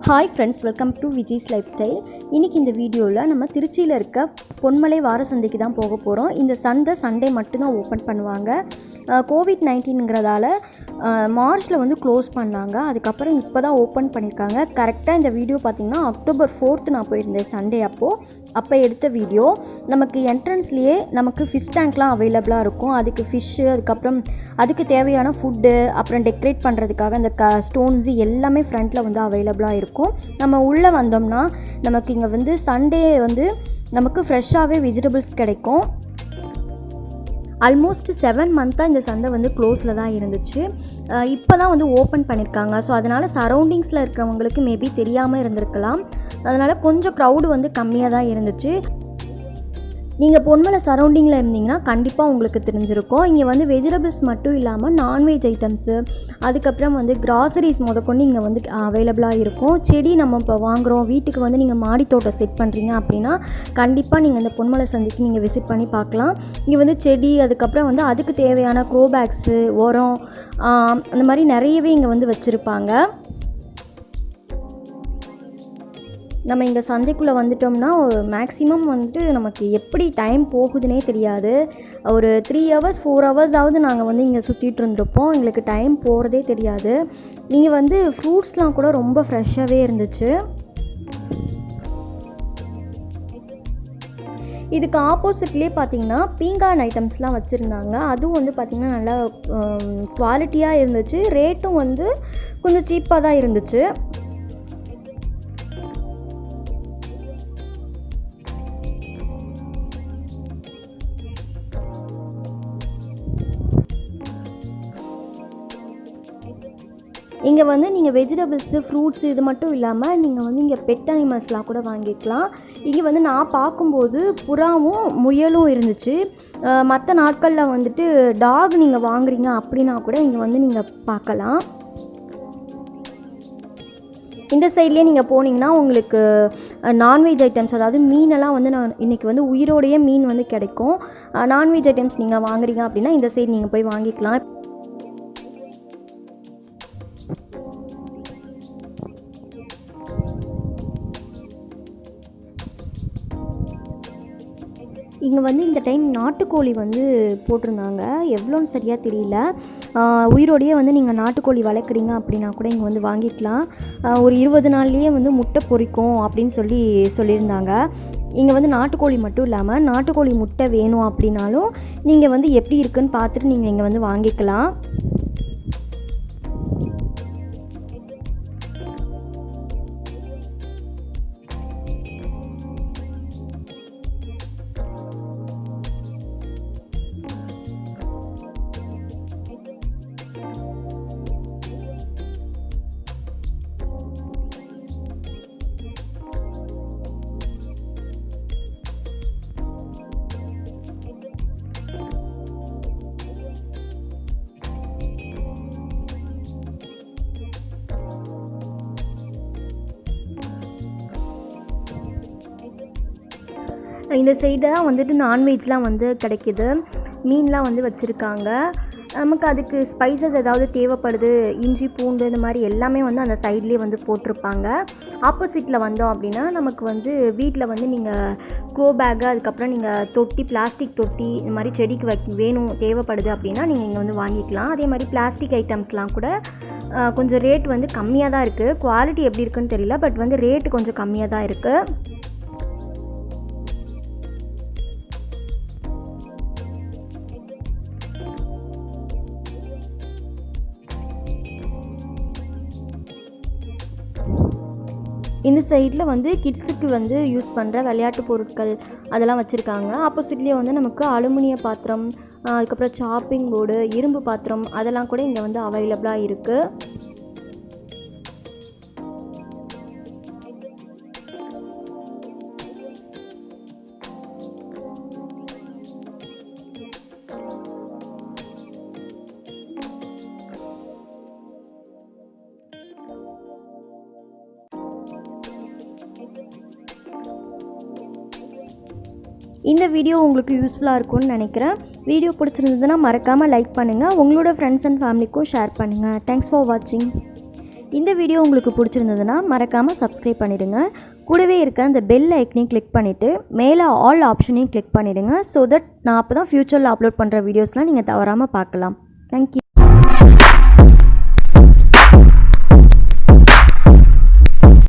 Hi friends, welcome to Vijay's life style. இன்றைக்கி இந்த வீடியோவில் நம்ம திருச்சியில் இருக்க பொன்மலை வார சந்தைக்கு தான் போக போகிறோம். இந்த சந்தை சண்டே மட்டும்தான் ஓப்பன் பண்ணுவாங்க. கோவிட்-19ங்கிறதால மார்ச்சில் வந்து க்ளோஸ் பண்ணாங்க. அதுக்கப்புறம் இப்போ தான் ஓப்பன் பண்ணியிருக்காங்க. கரெக்டாக இந்த வீடியோ பார்த்திங்கன்னா October 4th நான் போயிருந்தேன் சண்டே. அப்போ எடுத்த வீடியோ. நமக்கு என்ட்ரன்ஸ்லேயே நமக்கு ஃபிஷ் டேங்க்லாம் அவைலபிளாக இருக்கும். அதுக்கு ஃபிஷ்ஷு, அதுக்கப்புறம் அதுக்கு தேவையான ஃபுட்டு, அப்புறம் டெக்கரேட் பண்ணுறதுக்காக அந்த ஸ்டோன்ஸு எல்லாமே ஃப்ரண்ட்டில் வந்து அவைலபிளாக இருக்கும். நம்ம உள்ளே வந்தோம்னா நமக்கு இங்கே வந்து சண்டே வந்து நமக்கு ஃப்ரெஷ்ஷாகவே வெஜிடபிள்ஸ் கிடைக்கும். ஆல்மோஸ்ட் 7 மந்த்தாக இந்த சந்தை வந்து க்ளோஸில் தான் இருந்துச்சு. இப்போ தான் வந்து ஓப்பன் பண்ணியிருக்காங்க. ஸோ அதனால் சரௌண்டிங்ஸில் இருக்கிறவங்களுக்கு மேபி தெரியாமல் இருந்திருக்கலாம். அதனால் கொஞ்சம் க்ரௌடு வந்து கம்மியாக தான் இருந்துச்சு. நீங்கள் பொன்மலை சரௌண்டிங்கில் இருந்தீங்கன்னா கண்டிப்பாக உங்களுக்கு தெரிஞ்சிருக்கும். இங்கே வந்து வெஜிடபிள்ஸ் மட்டும் இல்லாமல் நான்வெஜ் ஐட்டம்ஸு, அதுக்கப்புறம் வந்து கிராசரிஸ் முதற்கொண்டு இங்கே வந்து அவைலபிளாக இருக்கும். செடி நம்ம இப்போ வாங்குகிறோம், வீட்டுக்கு வந்து நீங்கள் மாடி தோட்டம் செட் பண்ணுறீங்க அப்படின்னா கண்டிப்பாக நீங்கள் இந்த பொன்மலை சந்தைக்கு நீங்கள் விசிட் பண்ணி பார்க்கலாம். இங்கே வந்து செடி, அதுக்கப்புறம் வந்து அதுக்கு தேவையான க்ரோ பேக்ஸு, உரம், அந்த மாதிரி நிறையவே இங்கே வந்து வச்சுருப்பாங்க. நம்ம இங்கே சந்தைக்குள்ளே வந்துட்டோம்னா மேக்ஸிமம் வந்துட்டு நமக்கு எப்படி டைம் போகுதுன்னே தெரியாது. ஒரு 3 hours 4 hours நாங்கள் வந்து இங்கே சுற்றிட்டு இருந்திருப்போம். எங்களுக்கு டைம் போகிறதே தெரியாது. இங்கே வந்து ஃப்ரூட்ஸ்லாம் கூட ரொம்ப ஃப்ரெஷ்ஷாகவே இருந்துச்சு. இதுக்கு ஆப்போசிட்லேயே பார்த்திங்கன்னா பீங்கான் ஐட்டம்ஸ்லாம் வச்சுருந்தாங்க. அதுவும் வந்து பார்த்திங்கன்னா நல்லா குவாலிட்டியாக இருந்துச்சு. ரேட்டும் வந்து கொஞ்சம் சீப்பாக தான் இருந்துச்சு. இங்கே வந்து நீங்கள் வெஜிடபிள்ஸு, ஃப்ரூட்ஸு இது மட்டும் இல்லாமல் நீங்கள் வந்து இங்கே பெட் அனிமல்ஸ்லாம் கூட வாங்கிக்கலாம். இங்கே வந்து நான் பார்க்கும்போது புறாவும் முயலும் இருந்துச்சு. மற்ற நாட்களில் வந்துட்டு டாக் நீங்கள் வாங்குறீங்க அப்படின்னா கூட இங்கே வந்து நீங்கள் பார்க்கலாம். இந்த சைட்லேயே நீங்கள் போனீங்கன்னா உங்களுக்கு நான்வெஜ் ஐட்டம்ஸ், அதாவது மீனெல்லாம் வந்து நான் இன்றைக்கி வந்து உயிரோடைய மீன் வந்து கிடைக்கும். நான்வெஜ் ஐட்டம்ஸ் நீங்கள் வாங்குறீங்க அப்படின்னா இந்த சைடு நீங்கள் போய் வாங்கிக்கலாம். இங்கே வந்து இந்த டைம் நாட்டுக்கோழி வந்து போட்டிருந்தாங்க. எவ்வளோன்னு சரியாக தெரியல. உயிரோடையே வந்து நீங்கள் நாட்டுக்கோழி வளர்க்குறீங்க அப்படின்னா கூட இங்கே வந்து வாங்கிக்கலாம். ஒரு 20 நாள்லேயே வந்து முட்டை பொரிக்கும் அப்படின்னு சொல்லியிருந்தாங்க. இங்கே வந்து நாட்டுக்கோழி மட்டும் இல்லாமல் நாட்டுக்கோழி முட்டை வேணும் அப்படின்னாலும் நீங்கள் வந்து எப்படி இருக்குன்னு பார்த்துட்டு நீங்கள் இங்கே வந்து வாங்கிக்கலாம். இந்த சைடு தான் வந்துட்டு நான்வெஜ்லாம் வந்து கிடைக்கிது. மீன்லாம் வந்து வச்சுருக்காங்க. நமக்கு அதுக்கு ஸ்பைசஸ் ஏதாவது தேவைப்படுது, இஞ்சி பூண்டு இந்த மாதிரி எல்லாமே வந்து அந்த சைட்லேயே வந்து போட்டிருப்பாங்க. ஆப்போசிட்டில் வந்தோம் அப்படின்னா நமக்கு வந்து வீட்டில் வந்து நீங்கள் க்ரோ பேக்கு, அதுக்கப்புறம் நீங்கள் தொட்டி, பிளாஸ்டிக் தொட்டி இந்த மாதிரி செடிக்கு வேணும் தேவைப்படுது அப்படின்னா நீங்கள் இங்கே வந்து வாங்கிக்கலாம். அதே மாதிரி பிளாஸ்டிக் ஐட்டம்ஸ்லாம் கூட கொஞ்சம் ரேட் வந்து கம்மியாக தான் இருக்குது. குவாலிட்டி எப்படி இருக்குன்னு தெரியல, பட் வந்து ரேட்டு கொஞ்சம் கம்மியாக தான் இருக்குது. இந்த சைடில் வந்து கிட்ஸுக்கு வந்து யூஸ் பண்ணுற விளையாட்டு பொருட்கள் அதெல்லாம் வச்சுருக்காங்க. ஆப்போசிட்லேயே வந்து நமக்கு அலுமினிய பாத்திரம், அதுக்கப்புறம் சாப்பிங் போர்டு, இரும்பு பாத்திரம் அதெல்லாம் கூட இங்கே வந்து அவைலபிளாக இருக்குது. இந்த வீடியோ உங்களுக்கு யூஸ்ஃபுல்லாக இருக்கும்னு நினைக்கிறேன். வீடியோ பிடிச்சிருந்ததுன்னா மறக்காமல் லைக் பண்ணுங்கள். உங்களோட ஃப்ரெண்ட்ஸ் அண்ட் ஃபேமிலிக்கும் ஷேர் பண்ணுங்கள். தேங்க்ஸ் ஃபார் வாட்சிங். இந்த வீடியோ உங்களுக்கு பிடிச்சிருந்ததுன்னா மறக்காமல் சப்ஸ்கிரைப் பண்ணிவிடுங்க. கூடவே இருக்க அந்த பெல் ஐக்கனையும் கிளிக் பண்ணிவிட்டு மேலே ஆல் ஆப்ஷனையும் கிளிக் பண்ணிவிடுங்க. ஸோ தட் நான் அப்போ தான் ஃப்யூச்சரில் அப்லோட் பண்ணுற வீடியோஸ்லாம் நீங்கள் தவறாமல் பார்க்கலாம். தேங்க்யூ.